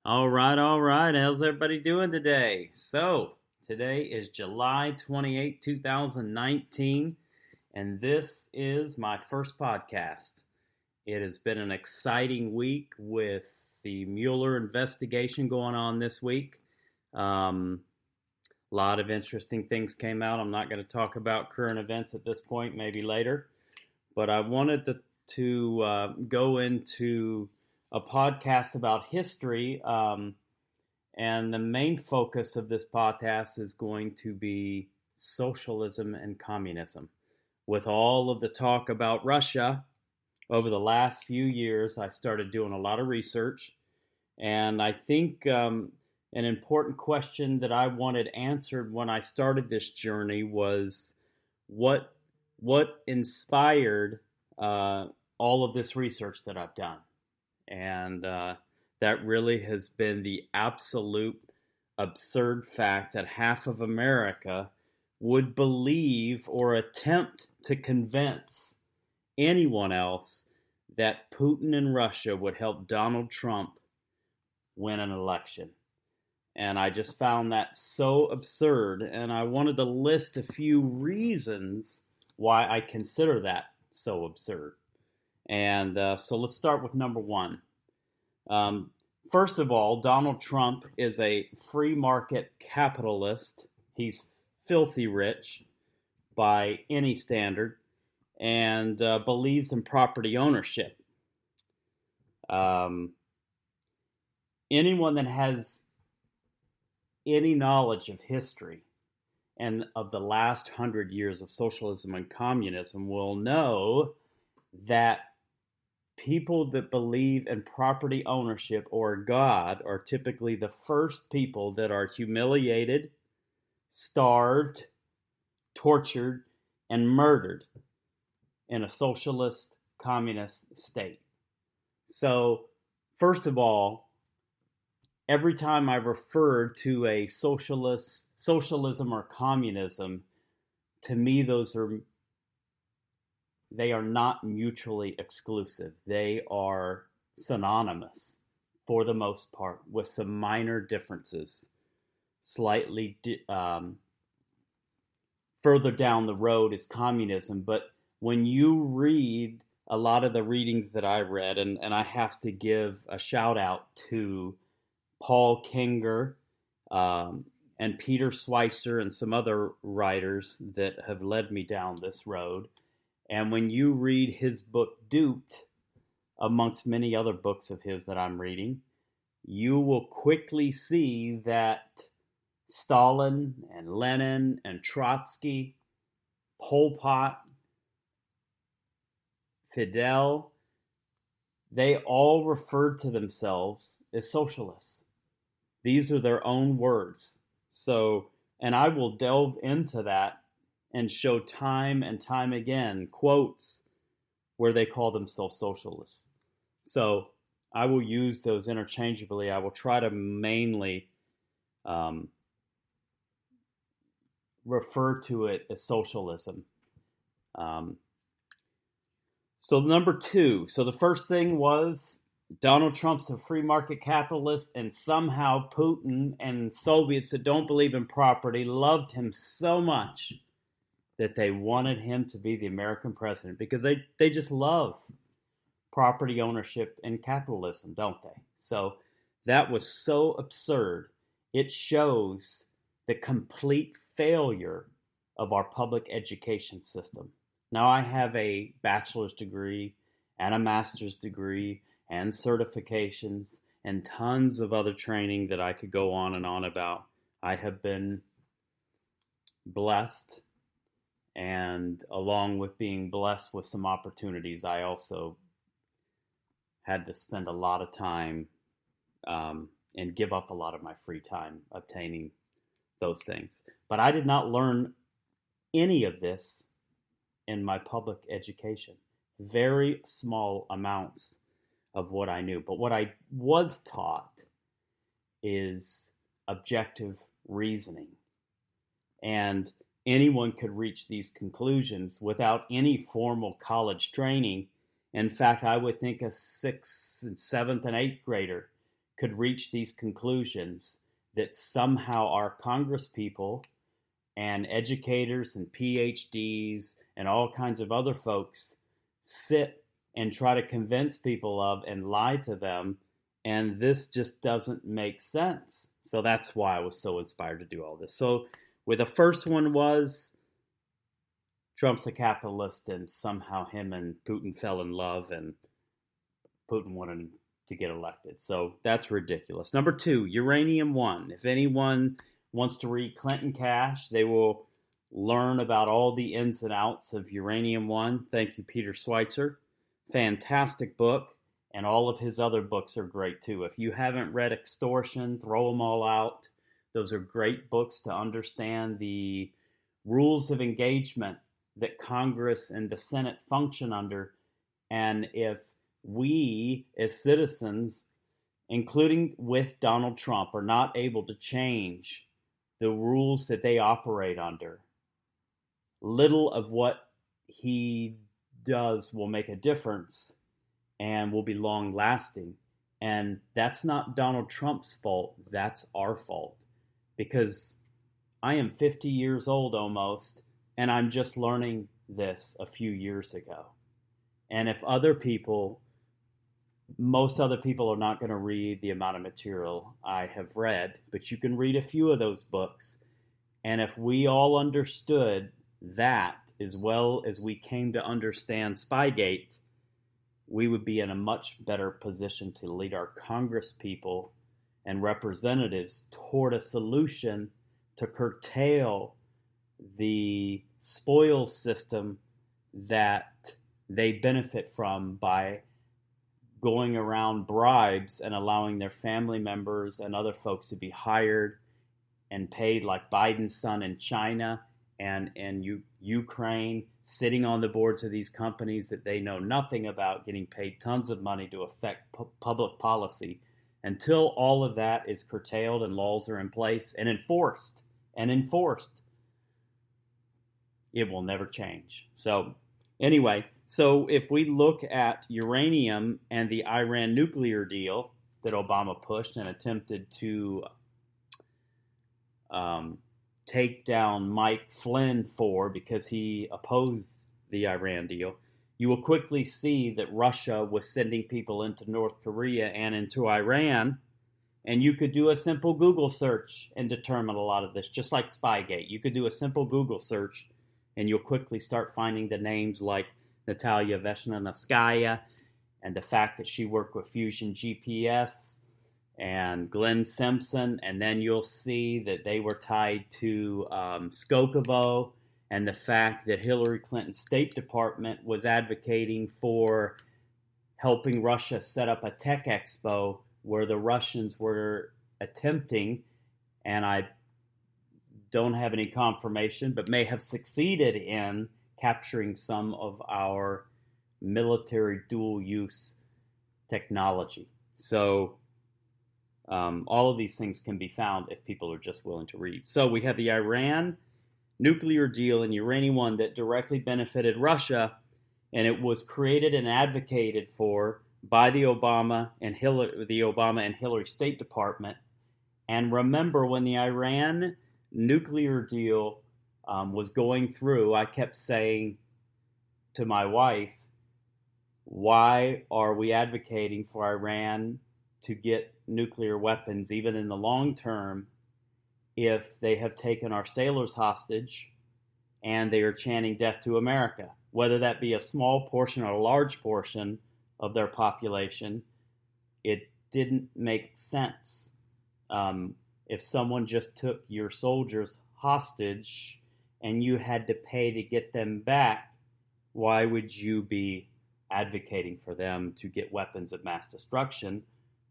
All right, all right. How's everybody doing today? Today is July 28th, 2019, and this is my first podcast. It has been an exciting week with the Mueller investigation going on this week. A lot of interesting things came out. I'm not going to talk about current events at this point, maybe later, but I wanted to go into a podcast about history. And the main focus of this podcast is going to be socialism and communism. With all of the talk about Russia over the last few years, I started doing a lot of research. And I think an important question that I wanted answered when I started this journey was what, what inspired all of this research that I've done. And that really has been the absolute absurd fact that half of America would believe or attempt to convince anyone else that Putin and Russia would help Donald Trump win an election. And I just found that so absurd. And I wanted to list a few reasons why I consider that so absurd. And so let's start with number one. First of all, Donald Trump is a free market capitalist. He's filthy rich by any standard and believes in property ownership. Anyone that has any knowledge of history and of the last 100 years of socialism and communism will know that people that believe in property ownership or God are typically the first people that are humiliated, starved, tortured, and murdered in a socialist communist state. So, first of all, every time I refer to a socialism or communism, to me they are not mutually exclusive. They are synonymous for the most part, with some minor differences. Slightly further down the road is communism, but when you read a lot of the readings that I read, and I have to give a shout out to Paul Kinger and Peter Schweizer and some other writers that have led me down this road. And when you read his book Duped, amongst many other books of his that I'm reading, you will quickly see that Stalin and Lenin and Trotsky, Pol Pot, Fidel, they all referred to themselves as socialists. These are their own words. So, and I will delve into that and show time and time again quotes where they call themselves socialists. So I will use those interchangeably. I will try to mainly refer to it as socialism. So number two. So the first thing was Donald Trump's a free market capitalist, and somehow Putin and Soviets that don't believe in property loved him so much that they wanted him to be the American president because they just love property ownership and capitalism, don't they? So that was so absurd. It shows the complete failure of our public education system. Now, I have a bachelor's degree and a master's degree and certifications and tons of other training that I could go on and on about. I have been blessed, and along with being blessed with some opportunities, I also had to spend a lot of time and give up a lot of my free time obtaining those things. But I did not learn any of this in my public education. Very small amounts of what I knew. But what I was taught is objective reasoning. And anyone could reach these conclusions without any formal college training. In fact, I would think a sixth and seventh and eighth grader could reach these conclusions that somehow our Congress people and educators and PhDs and all kinds of other folks sit and try to convince people of and lie to them. And this just doesn't make sense. So that's why I was so inspired to do all this. So with the first one was Trump's a capitalist and somehow him and Putin fell in love and Putin wanted to get elected. So that's ridiculous. Number 2, Uranium One. If anyone wants to read Clinton Cash, they will learn about all the ins and outs of Uranium One. Thank you, Peter Schweitzer. Fantastic book. And all of his other books are great too. If you haven't read Extortion, throw them all out. Those are great books to understand the rules of engagement that Congress and the Senate function under. And if we as citizens, including with Donald Trump, are not able to change the rules that they operate under, little of what he does will make a difference and will be long lasting. And that's not Donald Trump's fault. That's our fault. Because I am 50 years old almost, and I'm just learning this a few years ago. And if most other people are not going to read the amount of material I have read, but you can read a few of those books. And if we all understood that as well as we came to understand Spygate, we would be in a much better position to lead our Congress people and representatives toward a solution to curtail the spoils system that they benefit from by going around bribes and allowing their family members and other folks to be hired and paid, like Biden's son in China and in Ukraine, sitting on the boards of these companies that they know nothing about, getting paid tons of money to affect public policy. Until all of that is curtailed and laws are in place and enforced, it will never change. So anyway, so if we look at uranium and the Iran nuclear deal that Obama pushed and attempted to take down Mike Flynn for because he opposed the Iran deal, you will quickly see that Russia was sending people into North Korea and into Iran. And you could do a simple Google search and determine a lot of this, just like Spygate. You could do a simple Google search and you'll quickly start finding the names like Natalia Veshnanskaya and the fact that she worked with Fusion GPS and Glenn Simpson. And then you'll see that they were tied to Skolkovo, and the fact that Hillary Clinton's State Department was advocating for helping Russia set up a tech expo where the Russians were attempting, and I don't have any confirmation, but may have succeeded in capturing some of our military dual-use technology. So all of these things can be found if people are just willing to read. So we have the Iran nuclear deal and Uranium One that directly benefited Russia, and it was created and advocated for by the Obama and Hillary State Department. And remember, when the Iran nuclear deal was going through, I kept saying to my wife, why are we advocating for Iran to get nuclear weapons, even in the long term, if they have taken our sailors hostage and they are chanting death to America? Whether that be a small portion or a large portion of their population, it didn't make sense. If someone just took your soldiers hostage and you had to pay to get them back, why would you be advocating for them to get weapons of mass destruction,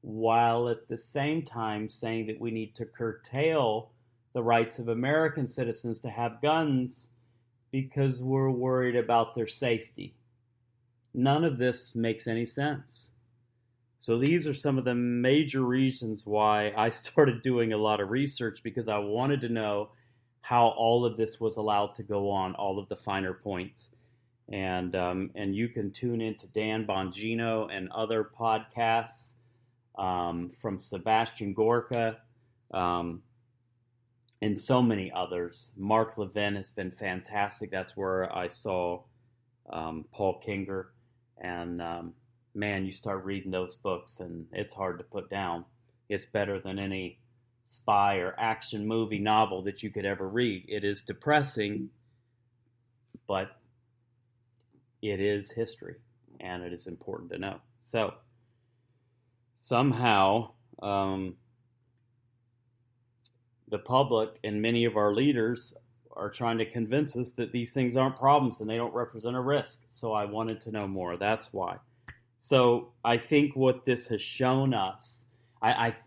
while at the same time saying that we need to curtail the rights of American citizens to have guns because we're worried about their safety? None of this makes any sense. So these are some of the major reasons why I started doing a lot of research, because I wanted to know how all of this was allowed to go on, all of the finer points. And you can tune into Dan Bongino and other podcasts from Sebastian Gorka, and so many others. Mark Levin has been fantastic. That's where I saw Paul Kinger. And man, you start reading those books and it's hard to put down. It's better than any spy or action movie novel that you could ever read. It is depressing, but it is history and it is important to know. So somehow, the public and many of our leaders are trying to convince us that these things aren't problems and they don't represent a risk. So I wanted to know more. That's why. So I think what this has shown us,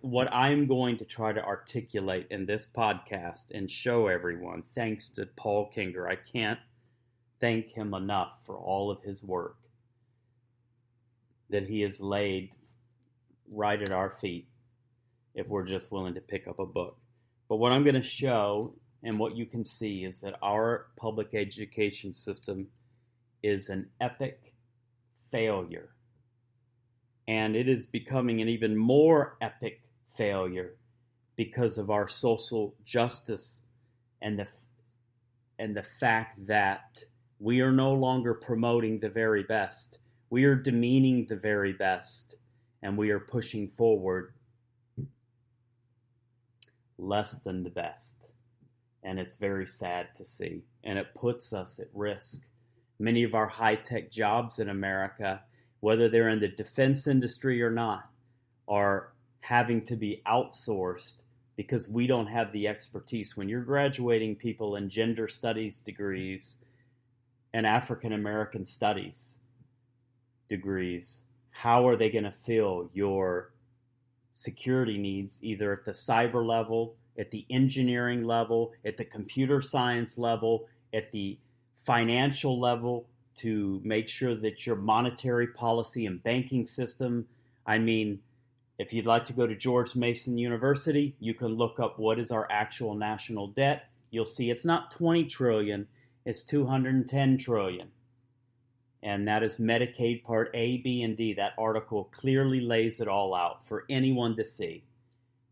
what I'm going to try to articulate in this podcast and show everyone, thanks to Paul Kinger, I can't thank him enough for all of his work that he has laid right at our feet if we're just willing to pick up a book. But what I'm going to show and what you can see is that our public education system is an epic failure. And it is becoming an even more epic failure because of our social justice and the fact that we are no longer promoting the very best. We are demeaning the very best, and we are pushing forward less than the best. And it's very sad to see. And it puts us at risk. Many of our high-tech jobs in America, whether they're in the defense industry or not, are having to be outsourced because we don't have the expertise. When you're graduating people in gender studies degrees and African American studies degrees, how are they going to fill your security needs either at the cyber level, at the engineering level, at the computer science level, at the financial level, to make sure that your monetary policy and banking system, I mean, if you'd like to go to George Mason University, you can look up what is our actual national debt. You'll see it's not 20 trillion, it's 210 trillion. And that is Medicaid Part A, B, and D. That article clearly lays it all out for anyone to see.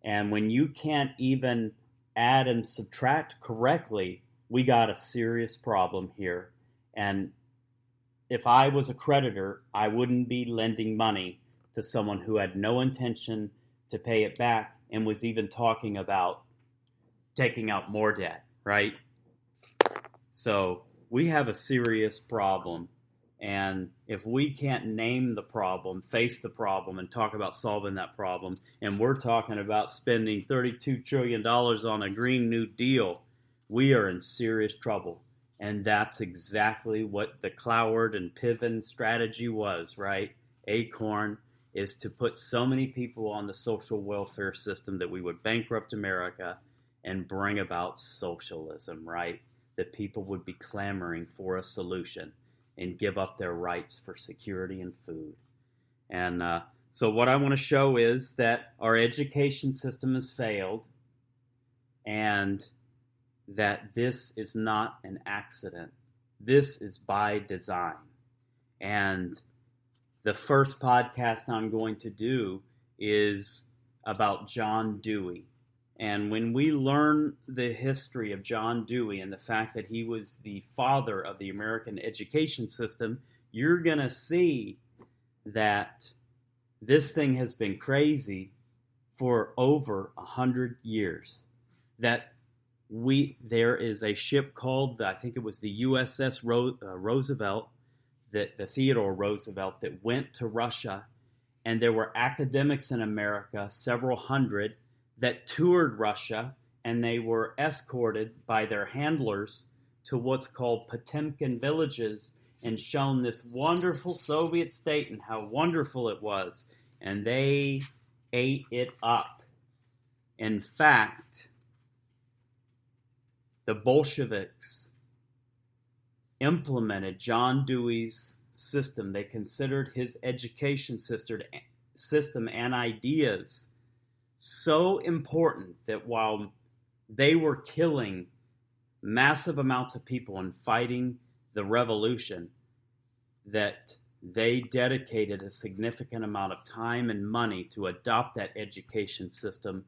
And when you can't even add and subtract correctly, we got a serious problem here. And if I was a creditor, I wouldn't be lending money to someone who had no intention to pay it back and was even talking about taking out more debt, right? So we have a serious problem. And if we can't name the problem, face the problem, and talk about solving that problem, and we're talking about spending $32 trillion on a Green New Deal, we are in serious trouble. And that's exactly what the Cloward and Piven strategy was, right? Acorn is to put so many people on the social welfare system that we would bankrupt America and bring about socialism, right? That people would be clamoring for a solution and give up their rights for security and food. And so what I want to show is that our education system has failed and that this is not an accident. This is by design. And the first podcast I'm going to do is about John Dewey. And when we learn the history of John Dewey and the fact that he was the father of the American education system, you're going to see that this thing has been crazy for over 100 years. That there is a ship called, I think it was the USS Roosevelt, the Theodore Roosevelt, that went to Russia. And there were academics in America, several hundred, that toured Russia, and they were escorted by their handlers to what's called Potemkin villages and shown this wonderful Soviet state and how wonderful it was. And they ate it up. In fact, the Bolsheviks implemented John Dewey's system. They considered his education system and ideas so important that while they were killing massive amounts of people and fighting the revolution, that they dedicated a significant amount of time and money to adopt that education system